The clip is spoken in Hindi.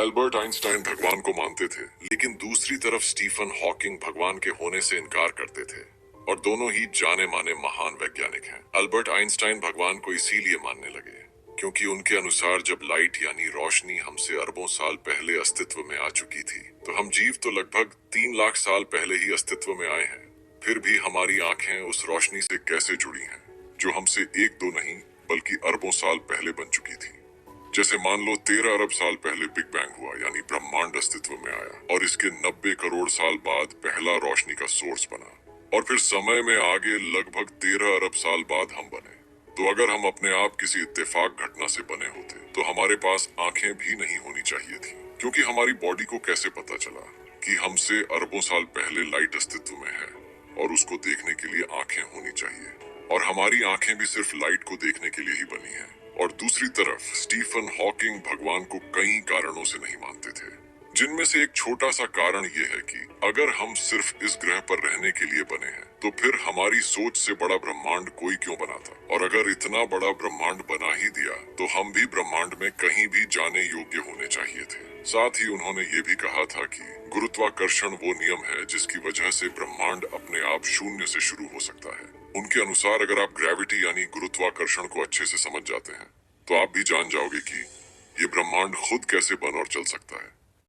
अल्बर्ट आइंस्टाइन भगवान को मानते थे, लेकिन दूसरी तरफ स्टीफन हॉकिंग भगवान के होने से इनकार करते थे और दोनों ही जाने माने महान वैज्ञानिक हैं। अल्बर्ट आइंस्टाइन भगवान को इसीलिए मानने लगे क्योंकि उनके अनुसार जब लाइट यानी रोशनी हमसे अरबों साल पहले अस्तित्व में आ चुकी थी, तो हम जीव तो लगभग 3 लाख साल पहले ही अस्तित्व में आए हैं। फिर भी हमारी आंखें उस रोशनी से कैसे जुड़ी हैं जो हमसे एक दो नहीं बल्कि अरबों साल पहले बन चुकी थी। जैसे मान लो 13 अरब साल पहले बिग बैंग हुआ यानी ब्रह्मांड अस्तित्व में आया और इसके 90 करोड़ साल बाद पहला रोशनी का सोर्स बना और फिर समय में आगे लगभग 13 अरब साल बाद हम बने। तो अगर हम अपने आप किसी इत्तेफाक घटना से बने होते तो हमारे पास आंखें भी नहीं होनी चाहिए थी, क्योंकि हमारी बॉडी को कैसे पता चला कि हमसे अरबों साल पहले लाइट अस्तित्व में है और उसको देखने के लिए आंखें होनी चाहिए। और हमारी आंखें भी सिर्फ लाइट को देखने के लिए ही बनी हैं। और दूसरी तरफ स्टीफन हॉकिंग भगवान को कई कारणों से नहीं मानते थे, जिनमें से एक छोटा सा कारण ये है कि अगर हम सिर्फ इस ग्रह पर रहने के लिए बने हैं तो फिर हमारी सोच से बड़ा ब्रह्मांड कोई क्यों बनाता, और अगर इतना बड़ा ब्रह्मांड बना ही दिया तो हम भी ब्रह्मांड में कहीं भी जाने योग्य होने चाहिए थे। साथ ही उन्होंने ये भी कहा था कि गुरुत्वाकर्षण वो नियम है जिसकी वजह से ब्रह्मांड अपने आप शून्य से शुरू हो सकता है। उनके अनुसार अगर आप ग्रेविटी यानी गुरुत्वाकर्षण को अच्छे से समझ जाते हैं तो आप भी जान जाओगे कि ये ब्रह्मांड खुद कैसे बन और चल सकता है।